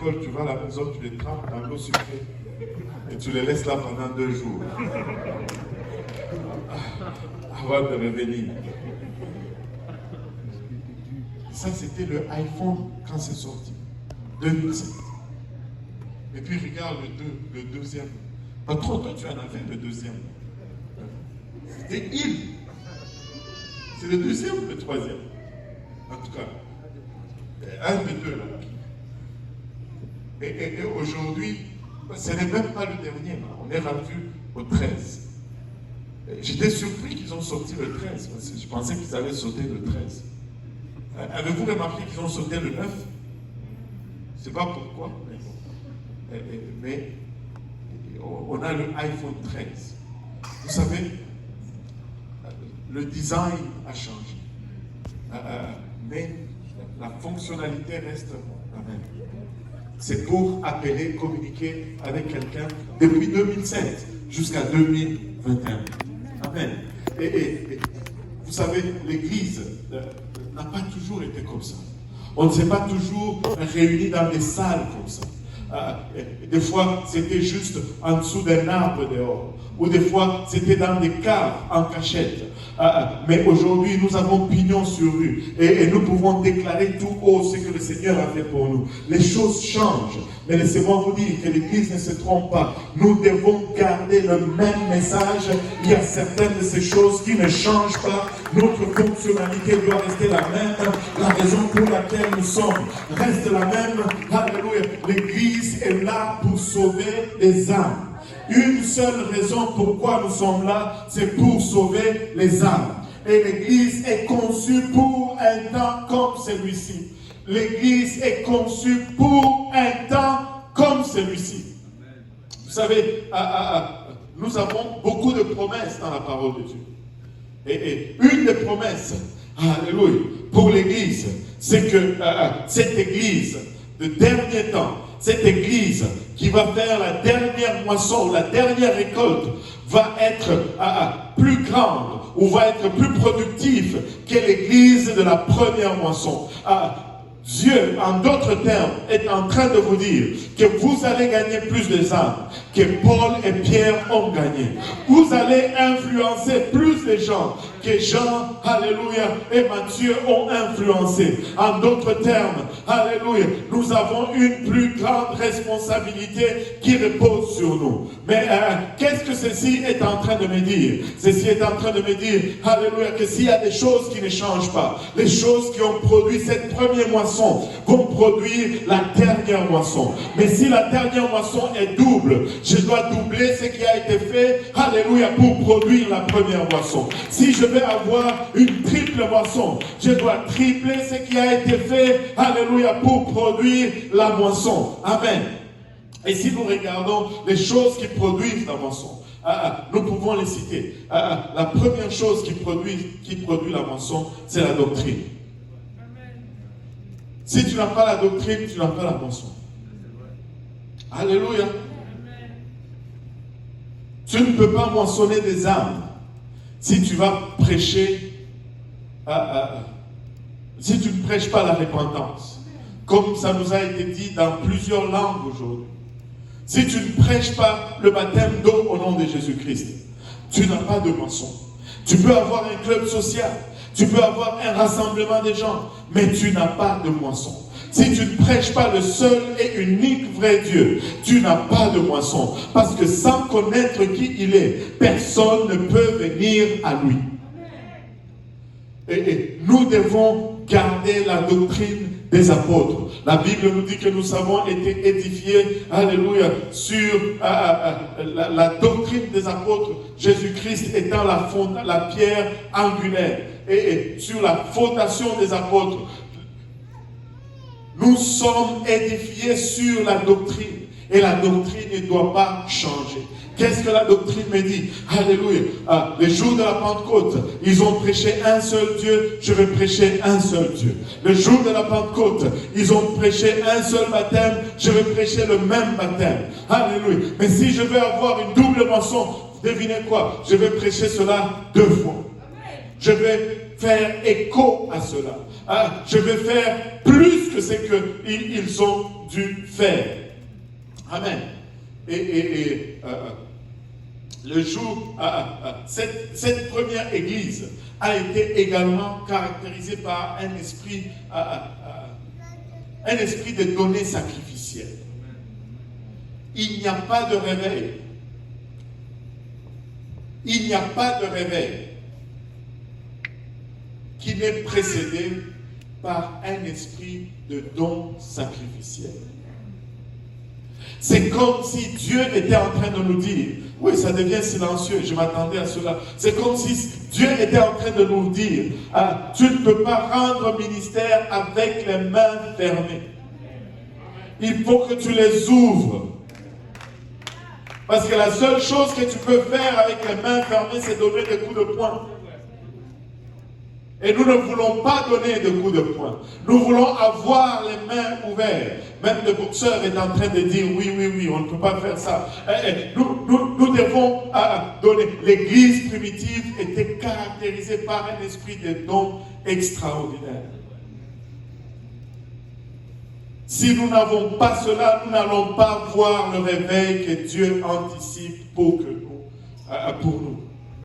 l'école, tu vas à la maison, tu les trempes dans l'eau sucrée. Et tu les laisses là pendant 2 jours. Avant de revenir. Ça, c'était le iPhone quand c'est sorti. 2007. Et puis regarde le deuxième. Patron, toi tu en avais le deuxième. C'était il. C'est le deuxième ou le troisième? En tout cas, un des deux là. Et aujourd'hui, ce n'est même pas le dernier. Là. On est rendu au 13. J'étais surpris qu'ils ont sorti le 13. Parce que je pensais qu'ils allaient sauter le 13. Avez-vous remarqué qu'ils ont sauté le 9? Je ne sais pas pourquoi. Mais on a le iPhone 13. Vous savez, le design a changé. Mais la fonctionnalité reste la même. C'est pour appeler, communiquer avec quelqu'un depuis 2007 jusqu'à 2021. Amen. Et vous savez, l'Église n'a pas toujours été comme ça. On ne s'est pas toujours réunis dans des salles comme ça. Des fois, c'était juste en dessous d'un arbre dehors. Ou des fois, c'était dans des caves en cachette. Mais aujourd'hui, nous avons pignon sur rue. Et nous pouvons déclarer tout haut ce que le Seigneur a fait pour nous. Les choses changent. Mais laissez-moi vous dire que l'Église ne se trompe pas. Nous devons garder le même message. Il y a certaines de ces choses qui ne changent pas. Notre fonctionnalité doit rester la même. La raison pour laquelle nous sommes reste la même. Alléluia. L'Église est là pour sauver les âmes. Une seule raison pourquoi nous sommes là, c'est pour sauver les âmes. Et l'Église est conçue pour un temps comme celui-ci. L'Église est conçue pour un temps comme celui-ci. Vous savez, nous avons beaucoup de promesses dans la parole de Dieu. Et une des promesses, alléluia, pour l'Église, c'est que cette Église, de dernier temps, cette Église qui va faire la dernière moisson, la dernière récolte, va être plus grande ou va être plus productive que l'Église de la première moisson. Dieu, en d'autres termes, est en train de vous dire que vous allez gagner plus de âmes que Paul et Pierre ont gagné. Vous allez influencer plus de gens que Jean, alléluia, et Matthieu ont influencé. En d'autres termes, alléluia, nous avons une plus grande responsabilité qui repose sur nous. Mais qu'est-ce que ceci est en train de me dire? Ceci est en train de me dire, alléluia, que s'il y a des choses qui ne changent pas, les choses qui ont produit cette première moisson vont produire la dernière moisson. Mais si la dernière moisson est double, je dois doubler ce qui a été fait, alléluia, pour produire la première moisson. Si je vais avoir une triple moisson, je dois tripler ce qui a été fait, alléluia, pour produire la moisson. Amen. Et si nous regardons les choses qui produisent la moisson, nous pouvons les citer. La première chose qui produit la moisson, c'est la doctrine. Si tu n'as pas la doctrine, tu n'as pas la moisson. Alléluia. Tu ne peux pas moissonner des âmes si tu vas prêcher, si tu ne prêches pas la repentance. Comme ça nous a été dit dans plusieurs langues aujourd'hui. Si tu ne prêches pas le baptême d'eau au nom de Jésus-Christ, tu n'as pas de moisson. Tu peux avoir un club social, tu peux avoir un rassemblement de gens, mais tu n'as pas de moisson. Si tu ne prêches pas le seul et unique vrai Dieu, tu n'as pas de moisson. Parce que sans connaître qui il est, personne ne peut venir à lui. Et nous devons garder la doctrine des apôtres. La Bible nous dit que nous avons été édifiés, alléluia, sur la doctrine des apôtres, Jésus-Christ étant la pierre angulaire. Et sur la fondation des apôtres, nous sommes édifiés sur la doctrine. Et la doctrine ne doit pas changer. Qu'est-ce que la doctrine me dit? Alléluia. Les jours de la Pentecôte, ils ont prêché un seul Dieu, je vais prêcher un seul Dieu. Le jour de la Pentecôte, ils ont prêché un seul baptême, je vais prêcher le même baptême. Alléluia. Mais si je veux avoir une double moisson, devinez quoi? Je vais prêcher cela 2 fois. Je vais faire écho à cela. je vais faire plus que ce qu'ils ont dû faire. Amen. Le jour, cette première église a été également caractérisée par un esprit de données sacrificielles. Il n'y a pas de réveil. Il n'y a pas de réveil qui n'est précédé par un esprit de don sacrificiel. C'est comme si Dieu était en train de nous dire, oui, ça devient silencieux, je m'attendais à cela. C'est comme si Dieu était en train de nous dire, tu ne peux pas rendre ministère avec les mains fermées. Il faut que tu les ouvres. Parce que la seule chose que tu peux faire avec les mains fermées, c'est donner des coups de poing. Et nous ne voulons pas donner de coups de poing. Nous voulons avoir les mains ouvertes. Même le boxeur est en train de dire oui, on ne peut pas faire ça. Nous devons donner. L'église primitive était caractérisée par un esprit de don extraordinaire. Si nous n'avons pas cela, nous n'allons pas voir le réveil que Dieu anticipe pour nous.